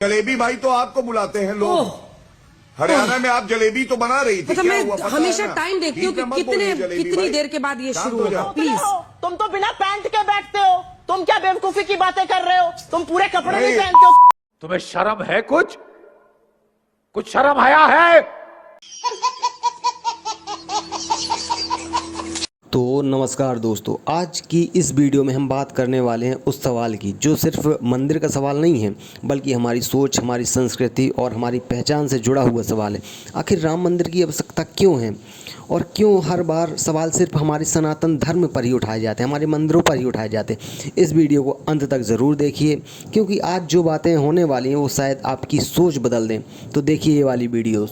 जलेबी भाई तो आपको बुलाते हैं लोग। हरियाणा में आप जलेबी तो बना रही थी। तो क्या मैं हुआ पता हमेशा है ना? टाइम देखती हूँ कि ठीक है, मत बोलिए जलेबी कितनी भाई। देर के बाद ये शांत शुरू हो होगा। जाओ। प्लीज। तुम तो बिना पैंट के बैठते हो। तुम क्या बेवकूफी की बातें कर रहे हो? तुम पूरे कपड़े नहीं नहीं। पहनते हो। तुम्हें शर्म है? कुछ शर्म आया है? तो नमस्कार दोस्तों, आज की इस वीडियो में हम बात करने वाले हैं उस सवाल की जो सिर्फ मंदिर का सवाल नहीं है, बल्कि हमारी सोच, हमारी संस्कृति और हमारी पहचान से जुड़ा हुआ सवाल है। आखिर राम मंदिर की आवश्यकता क्यों है और क्यों हर बार सवाल सिर्फ हमारे सनातन धर्म पर ही उठाए जाते हैं, हमारे मंदिरों पर ही उठाए जाते हैं। इस वीडियो को अंत तक ज़रूर देखिए, क्योंकि आज जो बातें होने वाली हैं वो शायद आपकी सोच बदल दें। तो देखिए ये वाली वीडियो।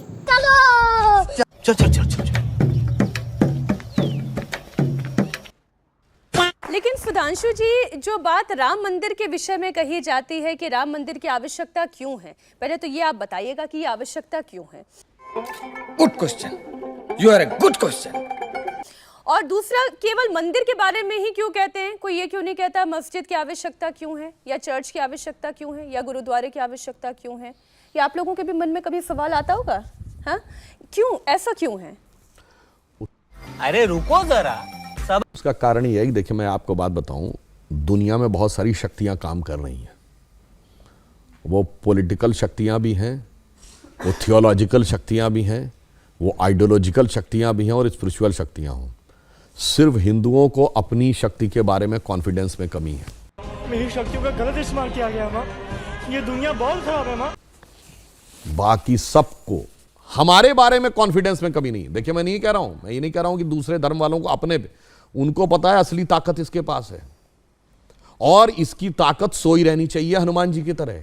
लेकिन सुधांशु जी, जो बात राम मंदिर के विषय में कही जाती है कि राम मंदिर की आवश्यकता क्यों है, पहले तो ये आप बताइएगा कि ये आवश्यकता क्यों है। Good question, you are a good question. और दूसरा, केवल मंदिर के बारे में ही क्यों कहते हैं? कोई ये क्यों नहीं कहता मस्जिद की आवश्यकता क्यों है, या चर्च की आवश्यकता क्यों है, या गुरुद्वारे की आवश्यकता क्यों है? ये आप लोगों के भी मन में कभी सवाल आता होगा? हाँ, क्यों, ऐसा क्यों है? अरे रुको जरा। उसका कारण ये है कि देखिए, मैं आपको बात बताऊं, दुनिया में बहुत सारी शक्तियां काम कर रही हैं। वो पॉलिटिकल शक्तियां भी हैं, वो थियोलॉजिकल शक्तियां भी हैं, वो आइडियोलॉजिकल शक्तियां भी हैं और स्पिरिचुअल शक्तियां हों। सिर्फ हिंदुओं को अपनी शक्ति के बारे में कॉन्फिडेंस में कमी है। मेरी शक्तियों का गलत इस्तेमाल किया गया माँ। ये दुनिया बहुत खराब है माँ। बाकी सबको हमारे बारे में कॉन्फिडेंस में कमी नहीं। देखिए, मैं नहीं कह रहा हूं, मैं ये नहीं कह रहा हूं कि दूसरे धर्म वालों को अपने पे, उनको पता है असली ताकत इसके पास है और इसकी ताकत सोई रहनी चाहिए हनुमान जी की तरह।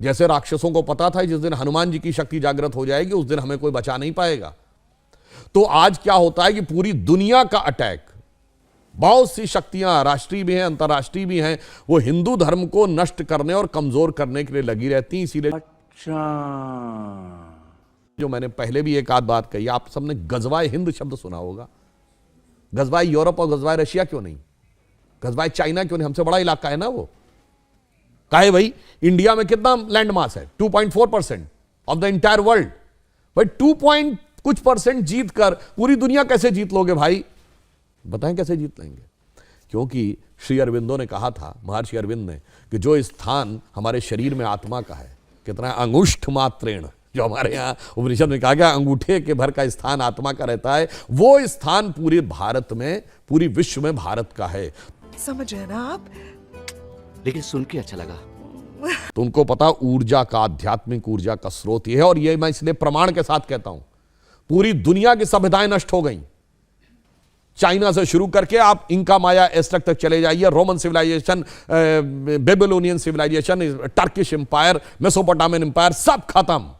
जैसे राक्षसों को पता था जिस दिन हनुमान जी की शक्ति जागृत हो जाएगी उस दिन हमें कोई बचा नहीं पाएगा। तो आज क्या होता है कि पूरी दुनिया का अटैक, बहुत सी शक्तियां राष्ट्रीय भी हैं, अंतर्राष्ट्रीय भी हैं, वो हिंदू धर्म को नष्ट करने और कमजोर करने के लिए लगी रहती हैं। इसीलिए जो मैंने पहले भी एक आध बात कही, आप सबने गजवाए हिंद शब्द सुना होगा। गजवाए यूरोप और गजवाए रशिया क्यों नहीं? गजवाए चाइना क्यों नहीं? हमसे बड़ा इलाका है ना वो। काहे भाई, इंडिया में कितना लैंड मास है? 2.4% ऑफ द इंटायर वर्ल्ड। भाई 2 कुछ % जीत कर पूरी दुनिया कैसे जीत लोगे भाई? बताएं कैसे जीत लेंगे? क्योंकि श्री अरविंदो ने कहा था, महर्षि अरविंद ने, कि जो स्थान हमारे शरीर में आत्मा का है, कितना अंगुष्ठ मात्रेण, जो हमारे यहाँ उपनिषद में कहा गया अंगूठे के भर का स्थान आत्मा का रहता है, वो स्थान पूरे भारत में, पूरी विश्व में भारत का है। समझ रहे ना आप? लेकिन सुन के अच्छा लगा। तुमको पता, ऊर्जा का, आध्यात्मिक ऊर्जा का स्रोत ये है, और ये मैं इसलिए प्रमाण के साथ कहता हूं। पूरी दुनिया की सभ्यताएं नष्ट हो गई, चाइना से शुरू करके आप इंका माया एस्टेक तक चले जाइए, Roman civilisation, Babylonian civilisation, Turkish empire, Mesopotamian empire, सब खत्म।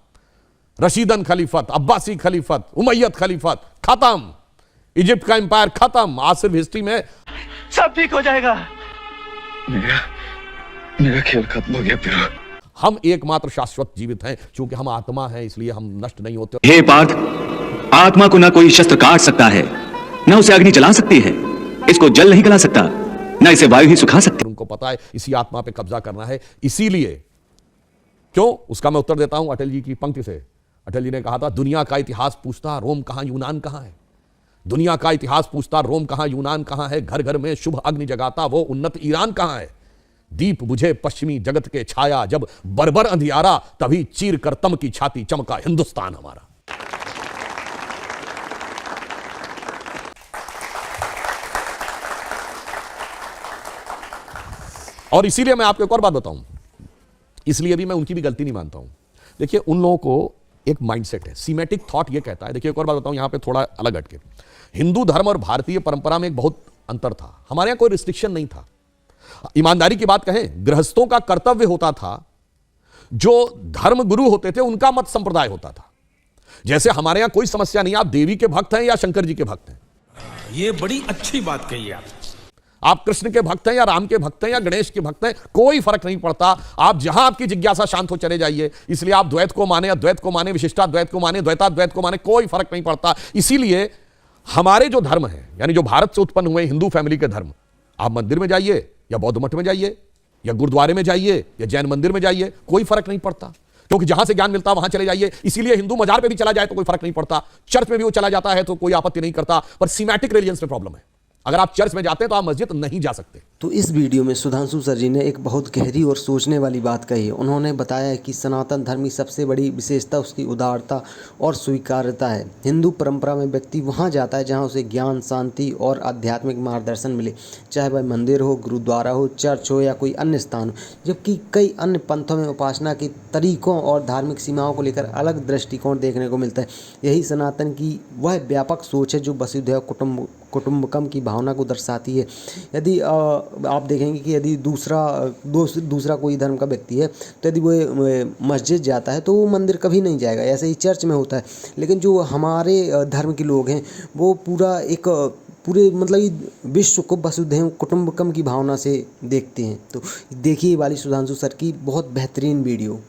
रशीदन खलीफत, अब्बासी खलीफत, उमैयद खलीफत खत्म, इजिप्ट का एम्पायर खत्म। आज सिर्फ हिस्ट्री में सब ठीक हो जाएगा। मेरा खेल खत्म हो गया फिर। हम एकमात्र शाश्वत जीवित हैं, क्योंकि हम आत्मा हैं, इसलिए हम नष्ट नहीं होते। हे पार्थ, आत्मा को ना कोई शस्त्र काट सकता है, ना उसे अग्नि जला सकती है, इसको जल नहीं गला सकता, ना इसे वायु ही सुखा सकती। उनको पता है इसी आत्मा पे कब्जा करना है, इसीलिए क्यों, उसका मैं उत्तर देता हूं अटल जी की पंक्ति से। अटल जी ने कहा था, दुनिया का इतिहास पूछता रोम कहां यूनान कहां है। दुनिया का इतिहास पूछता रोम कहां यूनान कहां है। घर घर में शुभ अग्नि जगाता वो उन्नत ईरान कहां है। दीप बुझे पश्चिमी जगत के छाया, जब बर्बर अंधियारा, तभी चीर कर तम की छाती चमका हिंदुस्तान हमारा। और इसीलिए मैं आपको एक और बात बताऊं, इसलिए भी मैं उनकी भी गलती नहीं मानता हूं। देखिए, उन लोगों को एक माइंडसेट है, सीमेटिक थॉट ये कहता है। देखिए, एक और बात बताऊं, यहां पे थोड़ा अलग हटके, हिंदू धर्म और भारतीय परंपरा में एक बहुत अंतर था। हमारे यहां कोई रिस्ट्रिक्शन नहीं था। ईमानदारी की बात कहें, गृहस्थों का कर्तव्य होता था, जो धर्म गुरु होते थे उनका मत संप्रदाय होता था। जैसे हमारे यहां कोई समस्या नहीं, आप देवी के भक्त हैं या शंकर जी के भक्त हैं, ये बड़ी अच्छी बात कही आप कृष्ण के भक्त हैं या राम के भक्त हैं या गणेश के भक्त हैं, कोई फर्क नहीं पड़ता। आप जहां आपकी जिज्ञासा शांत हो चले जाइए। इसलिए आप द्वैत को माने, अद्वैत को माने, विशिष्टाद्वैत को माने, द्वैताद्वैत को माने, कोई फर्क नहीं पड़ता। इसीलिए हमारे जो धर्म है, यानी जो भारत से उत्पन्न हुए हिंदू फैमिली के धर्म, आप मंदिर में जाइए या बौद्ध मठ में जाइए या गुरुद्वारे में जाइए या जैन मंदिर में जाइए, कोई फर्क नहीं पड़ता, क्योंकि जहां से ज्ञान मिलता वहां चले जाइए। इसीलिए हिंदू मजार पे भी चला जाए तो कोई फर्क नहीं पड़ता, चर्च में भी वो चला जाता है तो कोई आपत्ति नहीं करता, पर सीमैटिक रिलीजन्स में प्रॉब्लम है। अगर आप चर्च में जाते हैं तो आप मस्जिद नहीं जा सकते। तो इस वीडियो में सुधांशु सर जी ने एक बहुत गहरी और सोचने वाली बात कही है। उन्होंने बताया कि सनातन धर्म की सबसे बड़ी विशेषता उसकी उदारता और स्वीकार्यता है। हिंदू परंपरा में व्यक्ति वहाँ जाता है जहाँ उसे ज्ञान, शांति और आध्यात्मिक मार्गदर्शन मिले, चाहे वह मंदिर हो, गुरुद्वारा हो, चर्च हो या कोई अन्य स्थान हो। जबकि कई अन्य पंथों में उपासना के तरीकों और धार्मिक सीमाओं को लेकर अलग दृष्टिकोण देखने को मिलता है। यही सनातन की वह व्यापक सोच है जो वसुधैव कुटुंबकम की भावना को दर्शाती है। यदि आप देखेंगे कि यदि दूसरा कोई धर्म का व्यक्ति है तो यदि वो मस्जिद जाता है तो वो मंदिर कभी नहीं जाएगा, ऐसे ही चर्च में होता है। लेकिन जो हमारे धर्म के लोग हैं वो पूरे मतलब विश्व को वसुधैव कुटुंबकम की भावना से देखते हैं। तो देखिए वाली सुधांशु सर की बहुत बेहतरीन वीडियो।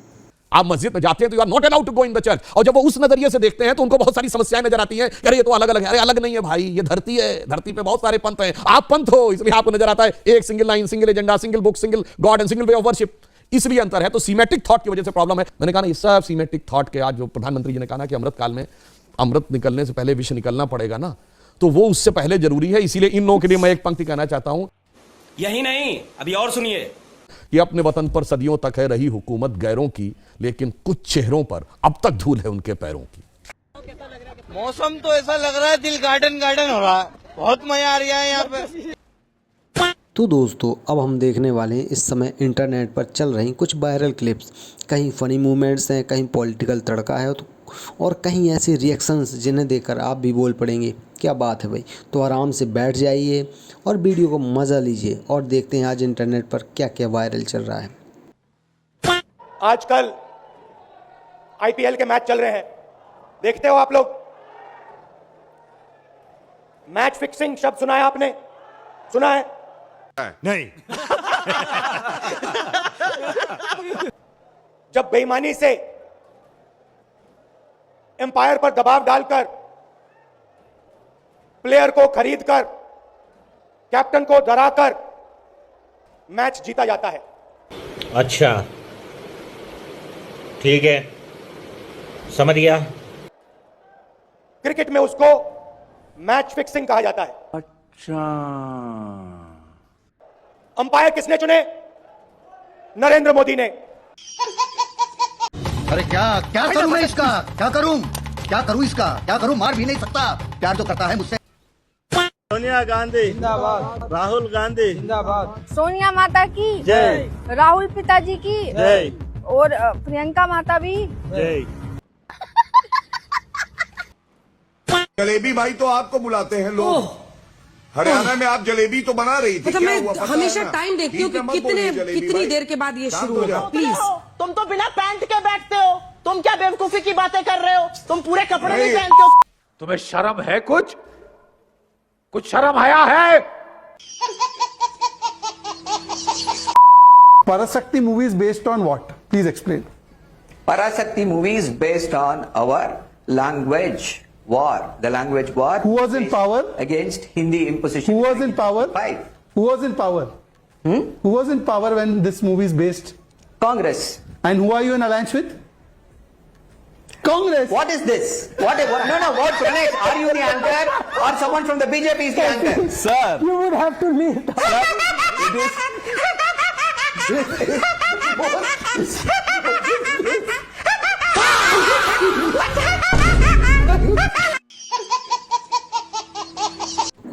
आप मस्जिद में जाते हैं तो you are not allowed to go in the church, और जब वो उस नजरिए से देखते हैं तो उनको बहुत सारी समस्याएं नजर आती हैं। अरे ये तो अलग अलग है। अरे अलग नहीं है भाई, ये धरती है, धरती पे बहुत सारे पंथ हैं, आप पंथ हो इसलिए आपको नजर आता है एक single line, single agenda, single book, single God and single way of worship, इसलिए अंतर है। तो सीमेटिक थॉट की वजह से प्रॉब्लम है। मैंने कहा ना, इस सब सीमेटिक थॉट के आज जो प्रधानमंत्री जी ने कहा ना कि अमृत काल में अमृत निकलने से पहले विष निकलना पड़ेगा ना, तो वो उससे पहले जरूरी है। इसीलिए इन लोगों के लिए मैं एक पंक्ति कहना चाहता हूं, यही नहीं अभी और सुनिए कि अपने वतन पर सदियों तक है रही हुकूमत गैरों की, लेकिन कुछ चेहरों पर अब तक धूल है उनके पैरों की। मौसम तो ऐसा लग रहा है दिल गार्डन गार्डन हो रहा है, बहुत मजा आ रहा है यहाँ पे। तो दोस्तों अब हम देखने वाले हैं इस समय इंटरनेट पर चल रही कुछ वायरल क्लिप्स। कहीं फनी मूवमेंट्स हैं, कहीं पॉलिटिकल तड़का है और कहीं ऐसे रिएक्शंस जिन्हें देखकर आप भी बोल पड़ेंगे क्या बात है भाई। तो आराम से बैठ जाइए और वीडियो को मज़ा लीजिए और देखते हैं आज इंटरनेट पर क्या क्या वायरल चल रहा है। आजकल आईपीएल के मैच चल रहे हैं, देखते हो आप लोग। मैच फिक्सिंग शब्द सुना है आपने? सुना है? नहीं। जब बेईमानी से एम्पायर पर दबाव डालकर, प्लेयर को खरीदकर, कैप्टन को डराकर मैच जीता जाता है। अच्छा ठीक है, समझ गया। क्रिकेट में उसको मैच फिक्सिंग कहा जाता है। अच्छा, अंपायर किसने चुने? नरेंद्र मोदी ने। अरे क्या करूं मैं इसका? क्या करूं इसका? क्या करूं? मार भी नहीं सकता, प्यार तो करता है मुझसे। सोनिया गांधी जिंदाबाद, राहुल गांधी जिंदाबाद, सोनिया माता की जय, राहुल पिताजी की जय, और प्रियंका माता भी जय। जलेबी भाई तो आपको बुलाते हैं लोग। हरियाणा में आप जलेबी तो बना रही थी। मैं क्या हुआ हमेशा टाइम देखती हूँ कि कितनी देर के बाद ये शुरू होगा। प्लीज, तुम तो बिना पैंट के बैठते हो। तुम क्या बेवकूफी की बातें कर रहे हो? तुम पूरे कपड़े नहीं पहनते हो। तुम्हें शर्म है? कुछ शर्म आया है? Parasakti movie is based on what? Please explain. Parasakti movie is based on our language war. The language war. Who was in power? Against Hindi imposition. Who was in power? Who was in power? Who was in power when this movie is based? Congress. And who are you in alliance with? Congress. What is this? No, what, Pranesh? Are you the anchor or someone from the BJP is the anchor? Sir. You would have to leave. Sir,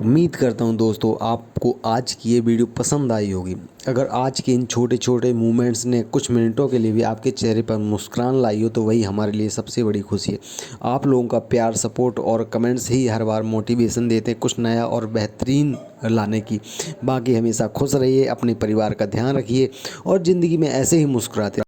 उम्मीद करता हूं दोस्तों आपको आज की ये video पसंद आई होगी। अगर आज के इन छोटे छोटे मूवमेंट्स ने कुछ मिनटों के लिए भी आपके चेहरे पर मुस्कुराहट लाई हो तो वही हमारे लिए सबसे बड़ी खुशी है। आप लोगों का प्यार, सपोर्ट और कमेंट्स ही हर बार मोटिवेशन देते हैं कुछ नया और बेहतरीन लाने की। बाकी हमेशा खुश रहिए, अपने परिवार का ध्यान रखिए और ज़िंदगी में ऐसे ही मुस्कुराते